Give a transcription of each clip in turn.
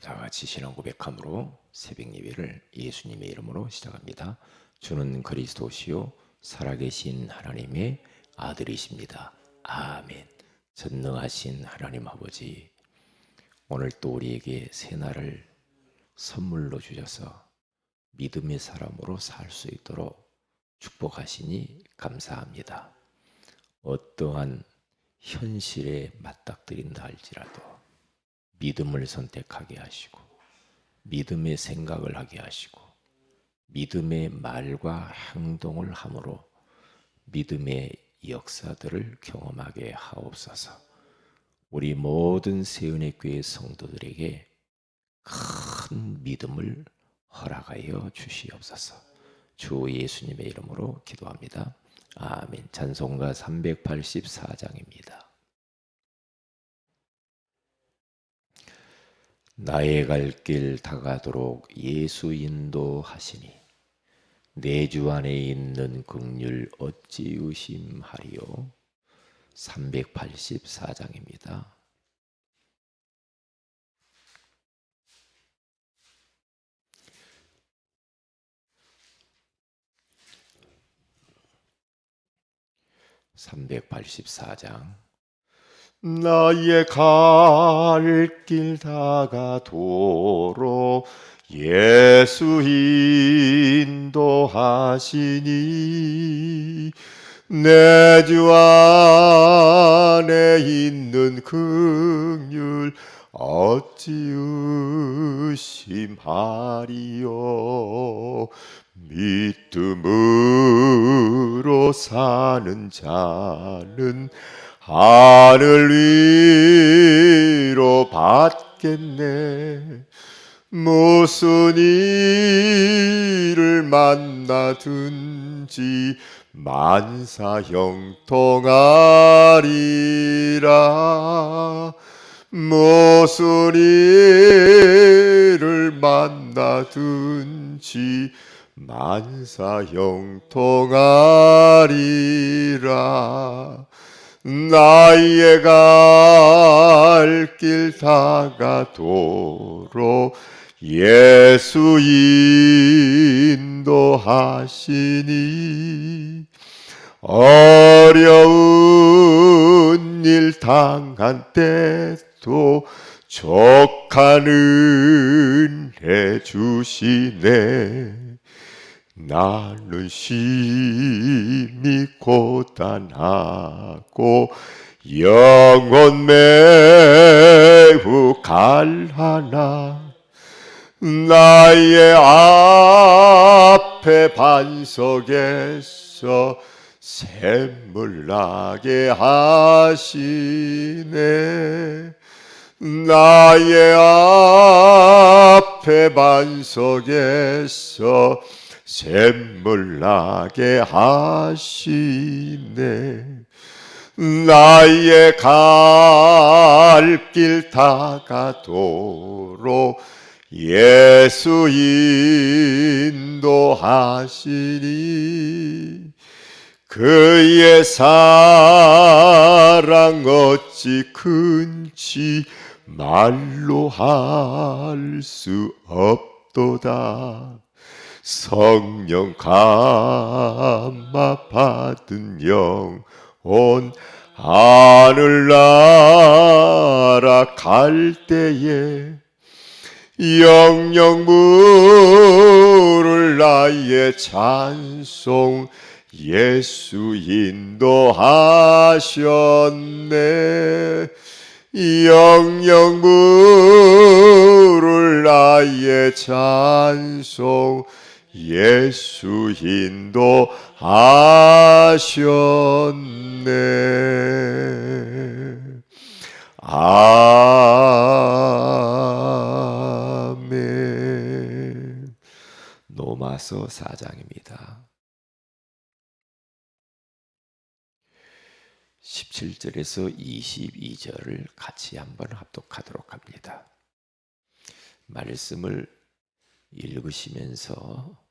다 같이 신앙 고백함으로 새벽 예배를 예수님의 이름으로 시작합니다. 주는 그리스도시요 살아계신 하나님의 아들이십니다. 아멘. 전능하신 하나님 아버지, 오늘 또 우리에게 새날을 선물로 주셔서 믿음의 사람으로 살 수 있도록 축복하시니 감사합니다. 어떠한 현실에 맞닥뜨린다 할지라도 믿음을 선택하게 하시고 믿음의 생각을 하게 하시고 믿음의 말과 행동을 함으로 믿음의 역사들을 경험하게 하옵소서. 우리 모든 세은혜교회 성도들에게 큰 믿음을 허락하여 주시옵소서. 주 예수님의 이름으로 기도합니다. 아멘. 찬송가 384장입니다. 나의 갈 길 다가도록 예수 인도하시니 내 주 안에 있는 긍휼 어찌 의심하리요. 384장입니다. 나의 갈 길 다가도록 예수 인도하시니 내 주 안에 있는 긍휼 어찌 의심하리요. 믿음으로 사는 자는 하늘 위로 받겠네. 무슨 일을 만나든지 만사 형통하리라. 무슨 일을 만나든지 만사 형통하리라. 나의 갈 길 다가도록 예수 인도하시니 어려운 일 당한 때도 족한 은혜 주시네. 나는 심히 고단하고 영혼 매우 갈하나 나의 앞에 반석에서 샘물 나게 하시네. 나의 앞에 반석에서 샘물 나게 하시네. 나의 갈 길 다가도록 예수 인도하시니 그의 사랑 어찌 큰지 말로 할 수 없도다. 성령 감화 받은 영혼 하늘나라 갈 때에 영영 물을 나의 찬송 예수 인도하셨네. 영영 물을 나의 찬송 예수 인도하셨네. 아멘. 로마서 4장입니다. 17절에서 22절을 같이 한번 합독하도록 합니다. 말씀을 읽으시면서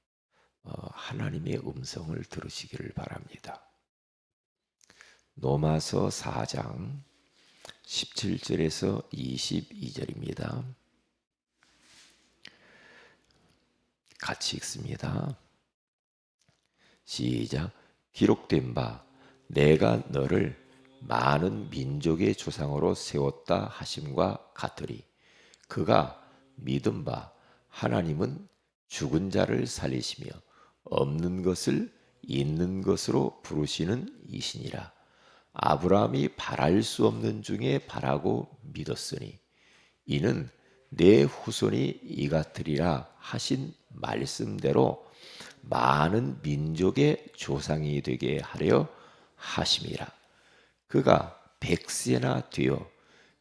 하나님의 음성을 들으시기를 바랍니다. 로마서 4장 17절에서 22절입니다. 같이 읽습니다. 시작. 기록된 바 내가 너를 많은 민족의 조상으로 세웠다 하심과 같으리. 그가 믿은 바 하나님은 죽은 자를 살리시며 없는 것을 있는 것으로 부르시는 이시니라. 아브라함이 바랄 수 없는 중에 바라고 믿었으니 이는 내 후손이 이같으리라 하신 말씀대로 많은 민족의 조상이 되게 하려 하심이라. 그가 100세나 되어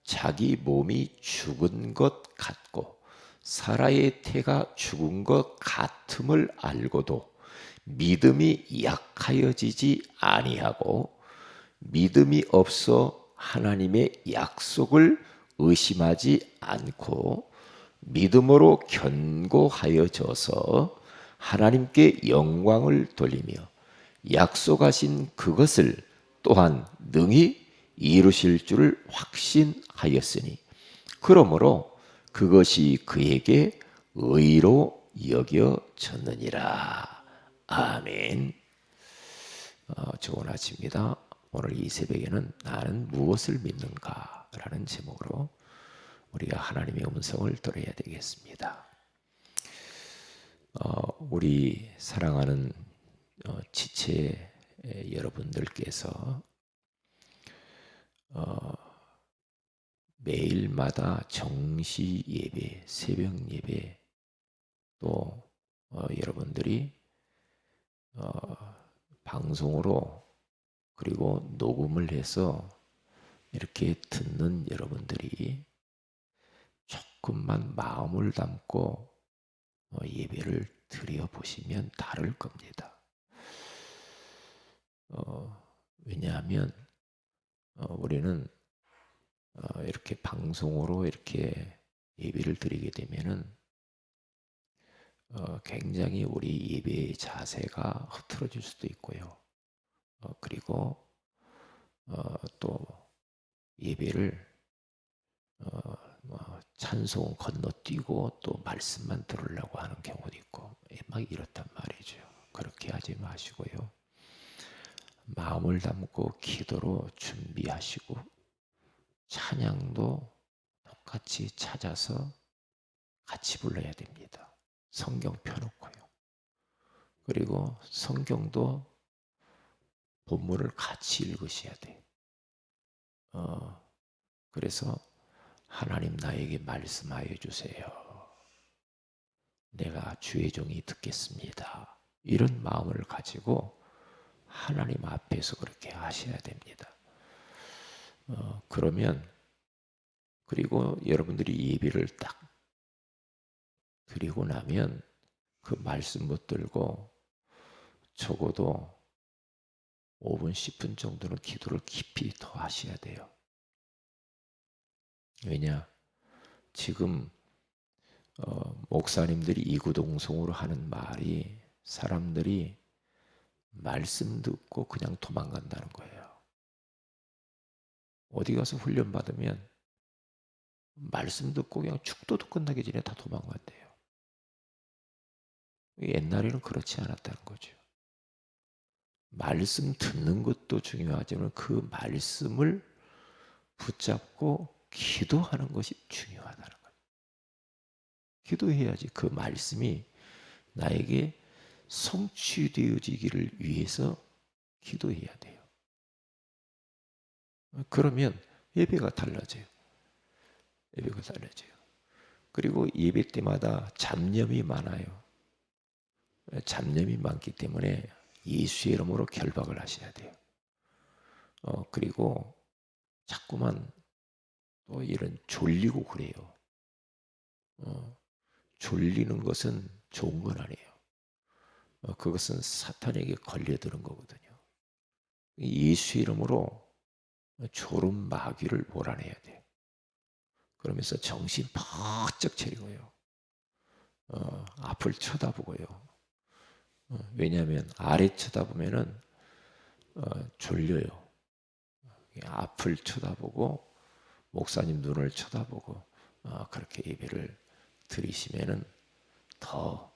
자기 몸이 죽은 것 같고 사라의 태가 죽은 것 같음을 알고도 믿음이 약하여지지 아니하고 믿음이 없어 하나님의 약속을 의심하지 않고 믿음으로 견고하여져서 하나님께 영광을 돌리며 약속하신 그것을 또한 능히 이루실 줄을 확신하였으니 그러므로 그것이 그에게 의로 여겨졌느니라. 아멘. 좋은 아침입니다. 오늘 이 새벽에는 나는 무엇을 믿는가 라는 제목으로 우리가 하나님의 음성을 들어야 되겠습니다. 우리 사랑하는 지체 여러분들께서 매일마다 정시 예배, 새벽 예배 또 여러분들이 방송으로 그리고 녹음을 해서 이렇게 듣는 여러분들이 조금만 마음을 담고 예배를 드려보시면 다를 겁니다. 왜냐하면 우리는 이렇게 방송으로 이렇게 예배를 드리게 되면은 굉장히 우리 예배의 자세가 흐트러질 수도 있고요. 그리고 또 예배를 찬송 건너뛰고 또 말씀만 들으려고 하는 경우도 있고 막 이렇단 말이죠. 그렇게 하지 마시고요. 마음을 담고 기도로 준비하시고 찬양도 똑같이 찾아서 같이 불러야 됩니다. 성경 펴놓고요. 그리고 성경도 본문을 같이 읽으셔야 돼요. 그래서 하나님 나에게 말씀하여 주세요. 내가 주의 종이 듣겠습니다. 이런 마음을 가지고 하나님 앞에서 그렇게 하셔야 됩니다. 그러면 그리고 여러분들이 예배를 딱 드리고 나면 그 말씀 붙들고 적어도 5분, 10분 정도는 기도를 깊이 더 하셔야 돼요. 왜냐? 지금 목사님들이 이구동성으로 하는 말이 사람들이 말씀 듣고 그냥 도망간다는 거예요. 어디 가서 훈련 받으면 말씀 듣고 그냥 축도도 끝나기 전에 다 도망간대요. 옛날에는 그렇지 않았다는 거죠. 말씀 듣는 것도 중요하지만 그 말씀을 붙잡고 기도하는 것이 중요하다는 거예요. 기도해야지 그 말씀이 나에게 성취되어지기를 위해서 기도해야 돼요. 그러면 예배가 달라져요. 예배가 달라져요. 그리고 예배 때마다 잡념이 많아요. 잡념이 많기 때문에 예수의 이름으로 결박을 하셔야 돼요. 그리고 자꾸만 또 이런 졸리고 그래요. 졸리는 것은 좋은 건 아니에요. 그것은 사탄에게 걸려드는 거거든요. 예수 이름으로 졸음 마귀를 몰아내야 돼요. 그러면서 정신 바짝 차리고요. 앞을 쳐다보고요. 왜냐하면 아래 쳐다보면은 졸려요. 앞을 쳐다보고 목사님 눈을 쳐다보고 그렇게 예배를 드리시면은 더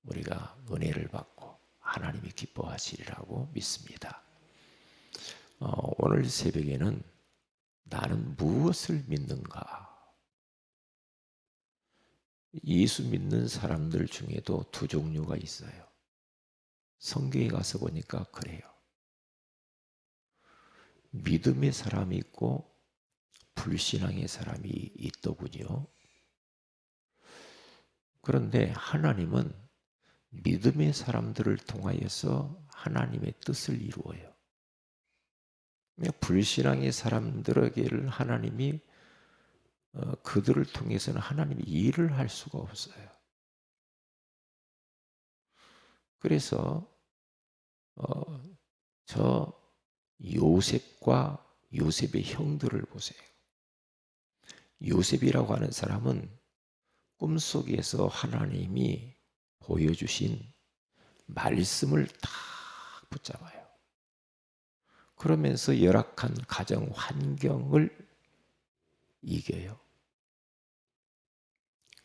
우리가 은혜를 받고 하나님이 기뻐하시리라고 믿습니다. 오늘 새벽에는 나는 무엇을 믿는가? 예수 믿는 사람들 중에도 두 종류가 있어요. 성경에 가서 보니까 그래요. 믿음의 사람이 있고 불신앙의 사람이 있더군요. 그런데 하나님은 믿음의 사람들을 통하여서 하나님의 뜻을 이루어요. 불신앙의 사람들에게를 하나님이 그들을 통해서는 하나님이 일을 할 수가 없어요. 그래서 저 요셉과 요셉의 형들을 보세요. 요셉이라고 하는 사람은 꿈속에서 하나님이 보여주신 말씀을 딱 붙잡아요. 그러면서 열악한 가정 환경을 이겨요.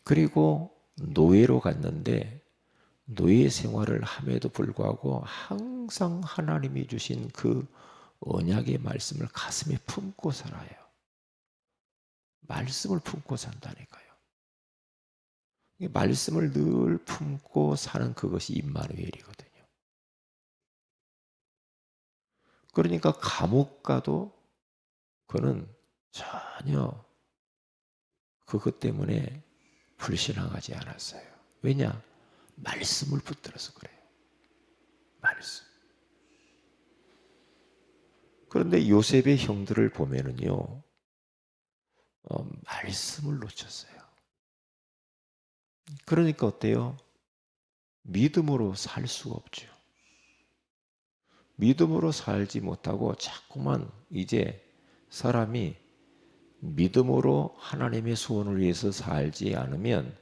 그리고 노예로 갔는데 노예 생활을 함에도 불구하고 항상 하나님이 주신 그 언약의 말씀을 가슴에 품고 살아요. 말씀을 품고 산다니까요. 말씀을 늘 품고 사는 그것이 임마누엘이거든요. 그러니까 감옥 가도 그는 전혀 그것 때문에 불신앙하지 않았어요. 왜냐? 말씀을 붙들어서 그래요. 말씀. 그런데 요셉의 형들을 보면은요, 말씀을 놓쳤어요. 그러니까 어때요? 믿음으로 살 수가 없죠. 믿음으로 살지 못하고 자꾸만 이제 사람이 믿음으로 하나님의 소원을 위해서 살지 않으면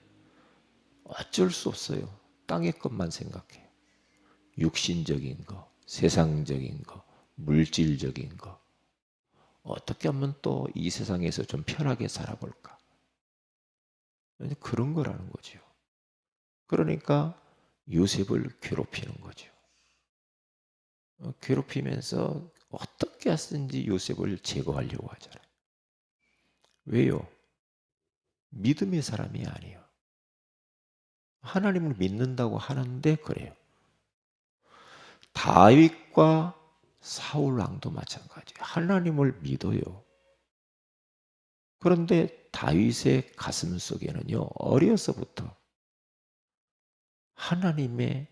어쩔 수 없어요. 땅의 것만 생각해요. 육신적인 거, 세상적인 거, 물질적인 거. 어떻게 하면 또 이 세상에서 좀 편하게 살아볼까? 그런 거라는 거죠. 그러니까 요셉을 괴롭히는 거죠. 괴롭히면서 어떻게 하든지 요셉을 제거하려고 하잖아요. 왜요? 믿음의 사람이 아니에요. 하나님을 믿는다고 하는데 그래요. 다윗과 사울 왕도 마찬가지예요. 하나님을 믿어요. 그런데 다윗의 가슴 속에는요, 어려서부터 하나님의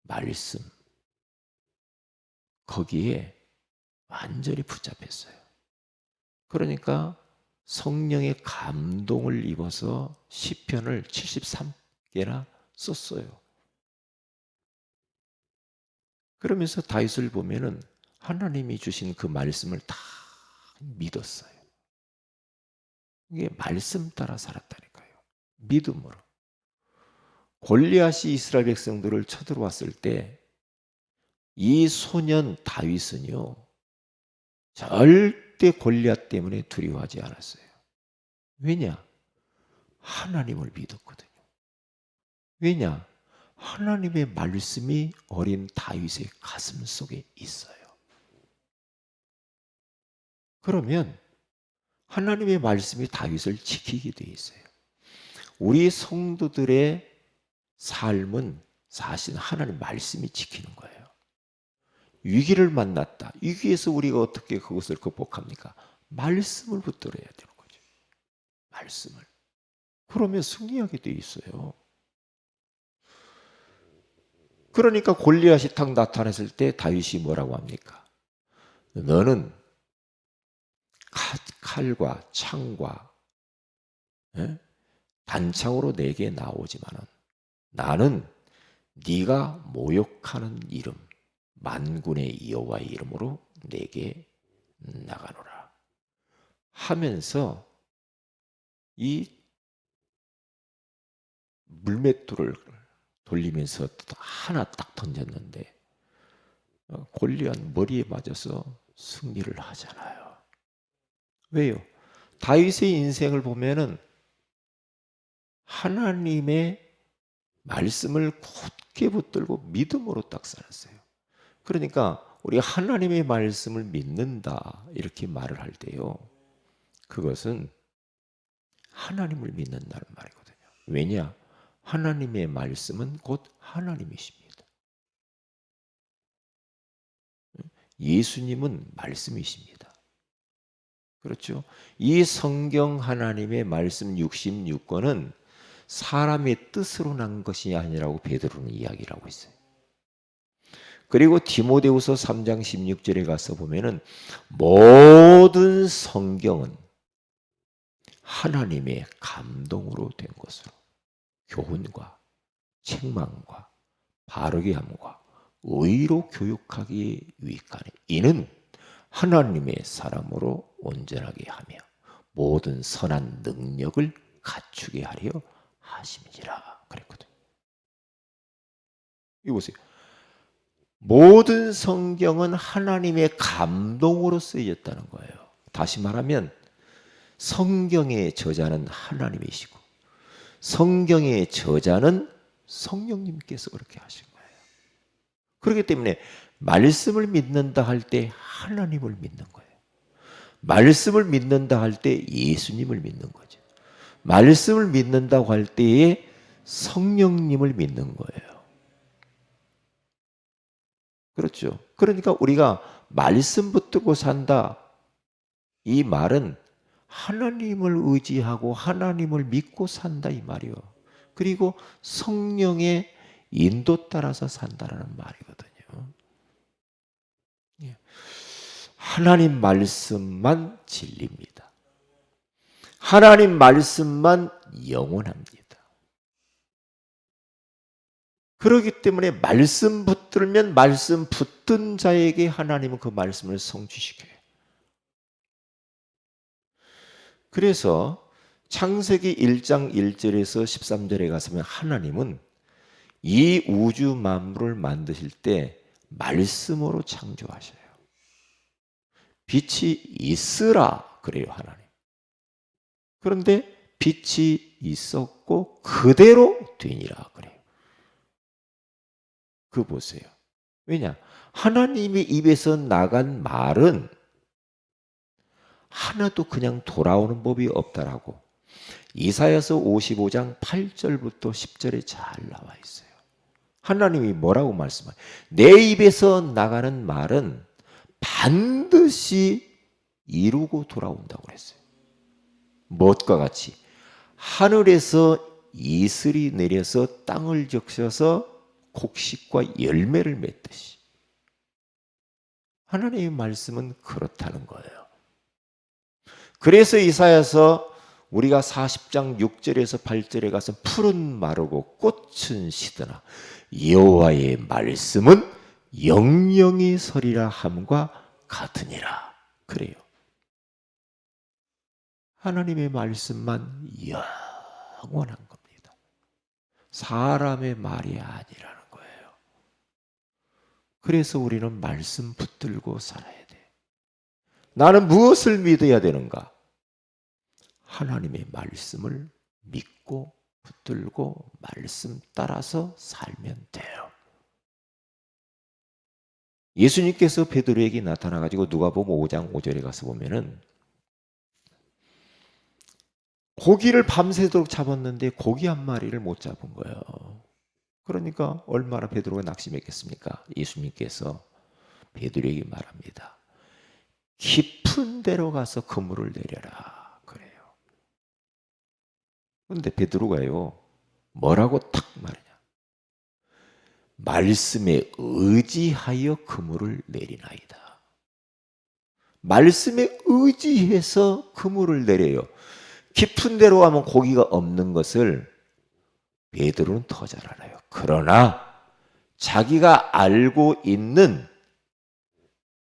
말씀, 거기에 완전히 붙잡혔어요. 그러니까 성령의 감동을 입어서 시편을 73개나 썼어요. 그러면서 다윗을 보면은 하나님이 주신 그 말씀을 다 믿었어요. 이게 말씀 따라 살았다니까요. 믿음으로. 골리앗이 이스라엘 백성들을 쳐들어왔을 때 이 소년 다윗은요, 절대 골리앗 때문에 두려워하지 않았어요. 왜냐? 하나님을 믿었거든요. 왜냐? 하나님의 말씀이 어린 다윗의 가슴 속에 있어요. 그러면 하나님의 말씀이 다윗을 지키게 돼 있어요. 우리 성도들의 삶은 사실 하나님 말씀이 지키는 거예요. 위기를 만났다. 위기에서 우리가 어떻게 그것을 극복합니까? 말씀을 붙들어야 되는 거죠. 말씀을. 그러면 승리하게 돼 있어요. 그러니까 골리앗이 탁 나타났을 때 다윗이 뭐라고 합니까? 너는 칼과 창과 단창으로 내게 나오지만은 나는 네가 모욕하는 이름 만군의 여호와의 이름으로 내게 나가노라 하면서 이 물맷돌을 돌리면서 하나 딱 던졌는데 골리앗 머리에 맞아서 승리를 하잖아요. 왜요? 다윗의 인생을 보면은 하나님의 말씀을 굳게 붙들고 믿음으로 딱 살았어요. 그러니까 우리가 하나님의 말씀을 믿는다 이렇게 말을 할 때요, 그것은 하나님을 믿는다는 말이거든요. 왜냐? 하나님의 말씀은 곧 하나님이십니다. 예수님은 말씀이십니다. 그렇죠? 이 성경 하나님의 말씀 66권은 사람의 뜻으로 난 것이 아니라고 베드로는 이야기를 하고 있어요. 그리고 디모데후서 3장 16절에 가서 보면은 모든 성경은 하나님의 감동으로 된 것으로 교훈과 책망과 바르게 함과 의로 교육하기 위하니 이는 하나님의 사람으로 온전하게 하며 모든 선한 능력을 갖추게 하려 하심이니라 그랬거든요. 이거 보세요. 모든 성경은 하나님의 감동으로 쓰여졌다는 거예요. 다시 말하면 성경의 저자는 하나님이시고 성경의 저자는 성령님께서 그렇게 하신 거예요. 그렇기 때문에 말씀을 믿는다 할 때 하나님을 믿는 거예요. 말씀을 믿는다 할 때 예수님을 믿는 거죠. 말씀을 믿는다고 할 때에 성령님을 믿는 거예요. 그렇죠. 그러니까 우리가 말씀 붙들고 산다, 이 말은 하나님을 의지하고 하나님을 믿고 산다 이 말이요. 그리고 성령의 인도 따라서 산다라는 말이거든요. 하나님 말씀만 진리입니다. 하나님 말씀만 영원합니다. 그렇기 때문에 말씀 붙들면 말씀 붙든 자에게 하나님은 그 말씀을 성취시켜요. 그래서 창세기 1장 1절에서 13절에 가서면 하나님은 이 우주 만물을 만드실 때 말씀으로 창조하셔요. 빛이 있으라 그래요, 하나님. 그런데 빛이 있었고 그대로 되니라 그래요. 그거 보세요. 왜냐? 하나님의 입에서 나간 말은 하나도 그냥 돌아오는 법이 없다라고 이사야서 55장 8절부터 10절에 잘 나와 있어요. 하나님이 뭐라고 말씀하세요? 내 입에서 나가는 말은 반드시 이루고 돌아온다고 그랬어요. 무엇과 같이 하늘에서 이슬이 내려서 땅을 적셔서 곡식과 열매를 맺듯이 하나님의 말씀은 그렇다는 거예요. 그래서 이사야서 우리가 40장 6절에서 8절에 가서 풀은 마르고 꽃은 시드나 여호와의 말씀은 영영이 서리라 함과 같으니라 그래요. 하나님의 말씀만 영원한 겁니다. 사람의 말이 아니라는 거예요. 그래서 우리는 말씀 붙들고 살아야 돼. 나는 무엇을 믿어야 되는가? 하나님의 말씀을 믿고 붙들고 말씀 따라서 살면 돼요. 예수님께서 베드로에게 나타나가지고 누가복음 5장 5절에 가서 보면은 고기를 밤새도록 잡았는데 고기 한 마리를 못 잡은 거예요. 그러니까 얼마나 베드로가 낙심했겠습니까? 예수님께서 베드로에게 말합니다. 깊은 데로 가서 그물을 내려라 그래요. 그런데 베드로가요 뭐라고 탁 말하냐? 말씀에 의지하여 그물을 내리나이다. 말씀에 의지해서 그물을 내려요. 깊은 데로 가면 고기가 없는 것을 베드로는 더 잘 알아요. 그러나 자기가 알고 있는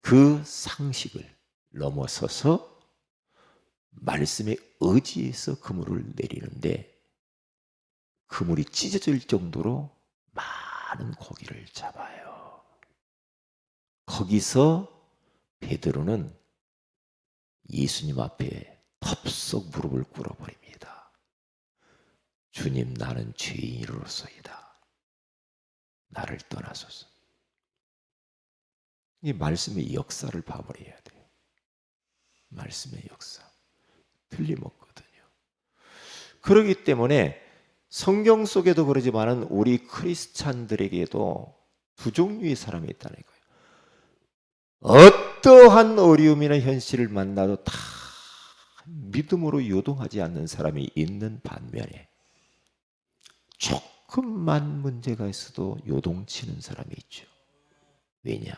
그 상식을 넘어서서 말씀에 의지해서 그물을 내리는데 그물이 찢어질 정도로 많은 고기를 잡아요. 거기서 베드로는 예수님 앞에 덥석 무릎을 꿇어버립니다. 주님, 나는 죄인으로서이다. 나를 떠나소서. 이 말씀의 역사를 봐버려야 돼요. 말씀의 역사. 틀림없거든요. 그렇기 때문에 성경 속에도 그러지만은 우리 크리스찬들에게도 두 종류의 사람이 있다는 거예요. 어떠한 어려움이나 현실을 만나도 다 믿음으로 요동하지 않는 사람이 있는 반면에 조금만 문제가 있어도 요동치는 사람이 있죠. 왜냐?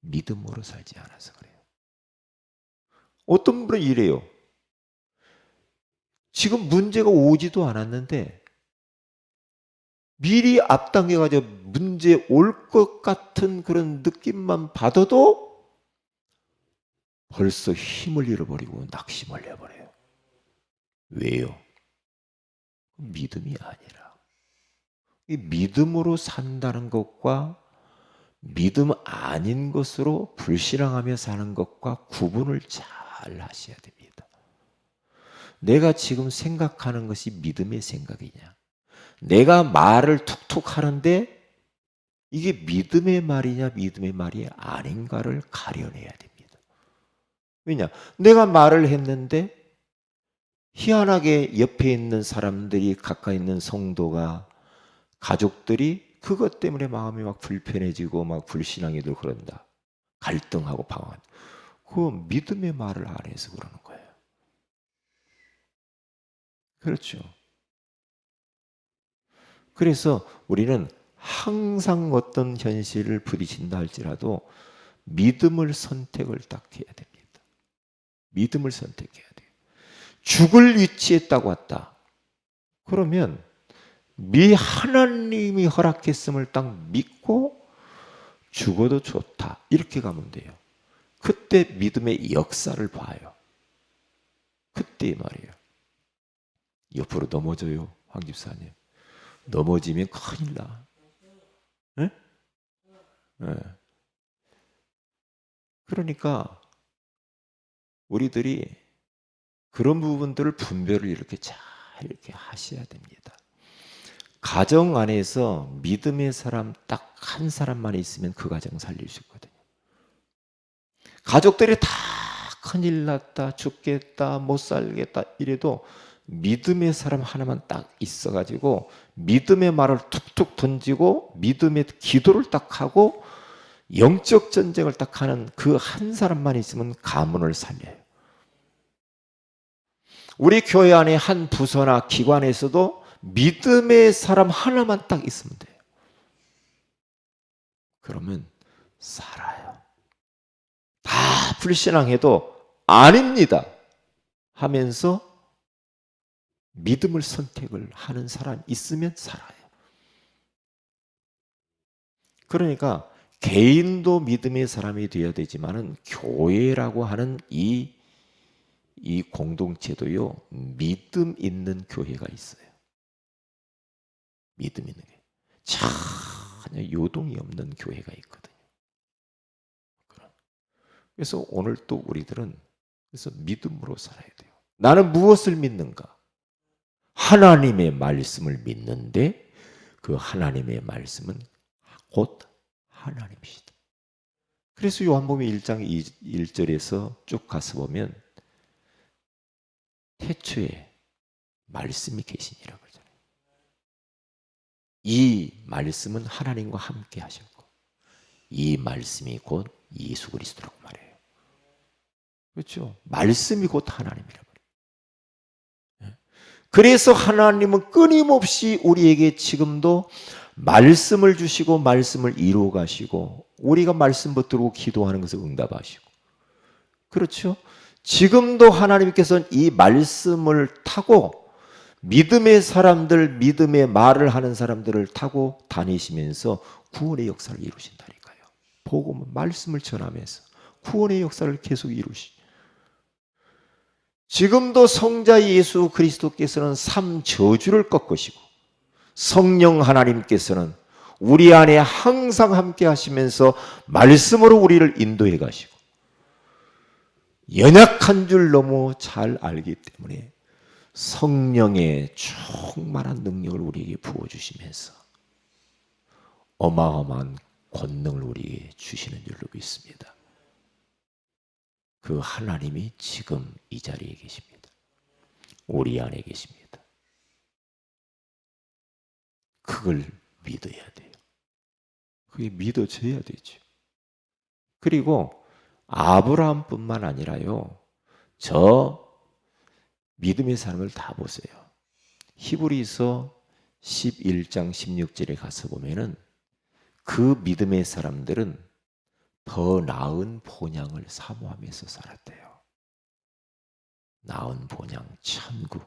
믿음으로 살지 않아서 그래요. 어떤 분은 이래요. 지금 문제가 오지도 않았는데 미리 앞당겨가지고 문제 올 것 같은 그런 느낌만 받아도 벌써 힘을 잃어버리고 낙심을 해버려요. 왜요? 믿음이 아니라. 이 믿음으로 산다는 것과 믿음 아닌 것으로 불신앙하며 사는 것과 구분을 잘 하셔야 됩니다. 내가 지금 생각하는 것이 믿음의 생각이냐? 내가 말을 툭툭 하는데 이게 믿음의 말이냐 믿음의 말이 아닌가를 가려내야 됩니다. 왜냐? 내가 말을 했는데 희한하게 옆에 있는 사람들이 가까이 있는 성도가 가족들이 그것 때문에 마음이 막 불편해지고 막 불신앙이 들고 그런다. 갈등하고 방황한다. 그 믿음의 말을 안 해서 그러는 거예요. 그렇죠. 그래서 우리는 항상 어떤 현실을 부딪힌다 할지라도 믿음을 선택을 딱 해야 됩니다. 믿음을 선택해야 돼요. 죽을 위치에 딱 왔다. 그러면 하나님이 허락했음을 딱 믿고 죽어도 좋다. 이렇게 가면 돼요. 그때 믿음의 역사를 봐요. 그때 말이에요. 옆으로 넘어져요, 황 집사님. 넘어지면 큰일 나. 네? 네. 그러니까 우리들이 그런 부분들을 분별을 이렇게 잘 이렇게 하셔야 됩니다. 가정 안에서 믿음의 사람 딱 한 사람만 있으면 그 가정 살릴 수 있거든요. 가족들이 다 큰일 났다, 죽겠다, 못 살겠다 이래도 믿음의 사람 하나만 딱 있어가지고 믿음의 말을 툭툭 던지고 믿음의 기도를 딱 하고 영적 전쟁을 딱 하는 그 한 사람만 있으면 가문을 살려요. 우리 교회 안에 한 부서나 기관에서도 믿음의 사람 하나만 딱 있으면 돼요. 그러면 살아요. 다 불신앙해도 아닙니다 하면서 믿음을 선택을 하는 사람 있으면 살아요. 그러니까 개인도 믿음의 사람이 되어야 되지만은 교회라고 하는 이 공동체도요, 믿음 있는 교회가 있어요. 믿음 있는 교회. 전혀 요동이 없는 교회가 있거든요. 그래서 오늘 또 우리들은 그래서 믿음으로 살아야 돼요. 나는 무엇을 믿는가? 하나님의 말씀을 믿는데 그 하나님의 말씀은 곧 하나님이시다. 그래서 요한복음 1장 1절에서 쭉 가서 보면 태초에 말씀이 계시니라 그러잖아요. 이 말씀은 하나님과 함께 하셨고 이 말씀이 곧 예수 그리스도라고 말해요. 그렇죠? 말씀이 곧 하나님이라고 말해요. 그래서 하나님은 끊임없이 우리에게 지금도 말씀을 주시고 말씀을 이루어 가시고 우리가 말씀 붙들고 기도하는 것을 응답하시고 그렇죠? 지금도 하나님께서는 이 말씀을 타고 믿음의 사람들, 믿음의 말을 하는 사람들을 타고 다니시면서 구원의 역사를 이루신다니까요. 복음은 말씀을 전하면서 구원의 역사를 계속 지금도 성자 예수 그리스도께서는 삼저주를 꺾으시고 성령 하나님께서는 우리 안에 항상 함께 하시면서 말씀으로 우리를 인도해 가시고 연약한 줄 너무 잘 알기 때문에 성령의 충만한 능력을 우리에게 부어주시면서 어마어마한 권능을 우리에게 주시는 줄로 믿습니다. 그 하나님이 지금 이 자리에 계십니다. 우리 안에 계십니다. 그걸 믿어야 돼요. 그게 믿어져야 되죠. 그리고 아브라함뿐만 아니라요. 저 믿음의 사람을 다 보세요. 히브리서 11장 16절에 가서 보면은 그 믿음의 사람들은 더 나은 본향을 사모하면서 살았대요. 나은 본향, 천국.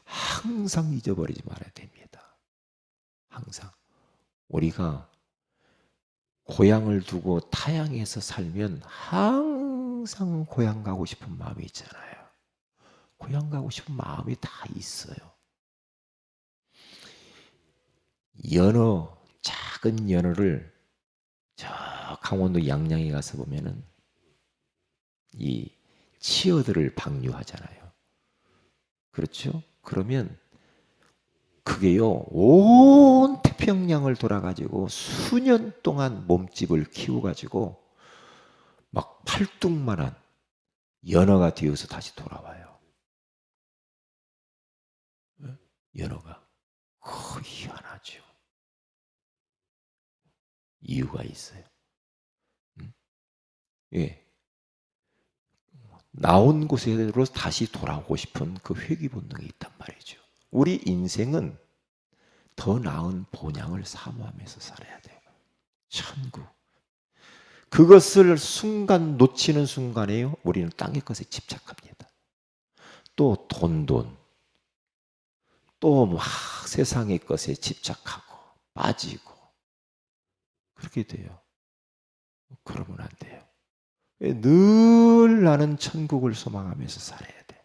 항상 잊어버리지 말아야 됩니다. 항상. 우리가 고향을 두고 타향에서 살면 항상 고향 가고 싶은 마음이 있잖아요. 고향 가고 싶은 마음이 다 있어요. 연어, 작은 연어를 저 강원도 양양에 가서 보면은 이 치어들을 방류하잖아요. 그렇죠? 그러면 그게요, 온 태평양을 돌아가지고 수년 동안 몸집을 키워가지고 막 팔뚝만한 연어가 되어서 다시 돌아와요. 연어가. 희한하죠. 이유가 있어요. 예. 나온 곳으로 다시 돌아오고 싶은 그 회귀 본능이 있단 말이죠. 우리 인생은 더 나은 본향을 사모하면서 살아야 돼요. 천국. 그것을 순간 놓치는 순간에요. 우리는 땅의 것에 집착합니다. 또 돈. 또 막 세상의 것에 집착하고 빠지고 그렇게 돼요. 그러면 안 돼요. 늘 나는 천국을 소망하면서 살아야 돼.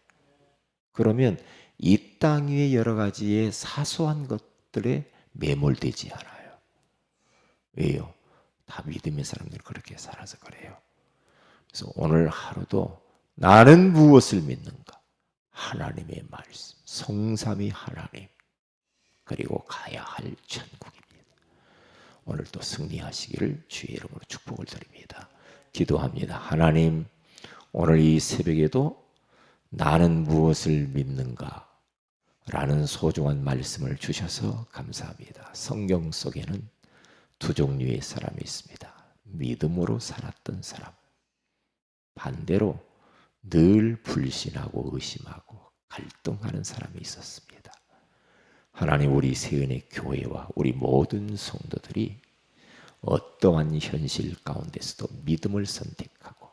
그러면 이 땅 위의 여러 가지의 사소한 것들에 매몰되지 않아요. 왜요? 다 믿음의 사람들이 그렇게 살아서 그래요. 그래서 오늘 하루도 나는 무엇을 믿는가? 하나님의 말씀, 성삼위 하나님, 그리고 가야 할 천국입니다. 오늘도 승리하시기를 주의 이름으로 축복을 드립니다. 기도합니다. 하나님, 오늘 이 새벽에도 나는 무엇을 믿는가? 라는 소중한 말씀을 주셔서 감사합니다. 성경 속에는 두 종류의 사람이 있습니다. 믿음으로 살았던 사람, 반대로 늘 불신하고 의심하고 갈등하는 사람이 있었습니다. 하나님, 우리 세은의 교회와 우리 모든 성도들이 어떠한 현실 가운데서도 믿음을 선택하고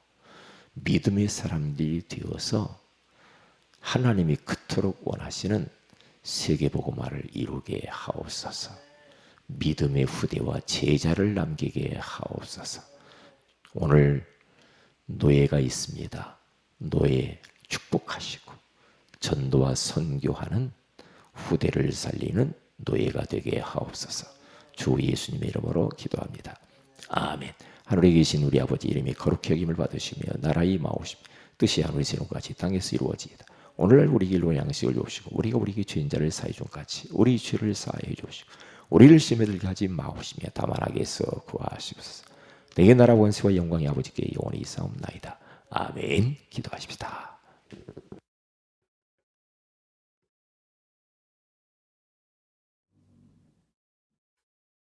믿음의 사람들이 되어서 하나님이 그토록 원하시는 세계복음화를 이루게 하옵소서. 믿음의 후대와 제자를 남기게 하옵소서. 오늘 노예가 있습니다. 노예 축복하시고 전도와 선교하는 후대를 살리는 노예가 되게 하옵소서. 주 예수님의 이름으로 기도합니다. 아멘. 하늘에 계신 우리 아버지 이름이 거룩히 여김을 받으시며 나라의 임하옵시며 뜻이 하늘에서 같이 땅에서 이루어지이다. 오늘날 우리 길로 양식을 주옵시고 우리가 우리에게 죄인 자를 사해 준 같이 우리 죄를 사해 주옵시고 우리를 시험에 들게 하지 마옵시며 다만 악에서 구하시옵소서. 내게 나라 원세와 영광이 아버지께 영원히 있사옵나이다. 아멘. 기도하십시다.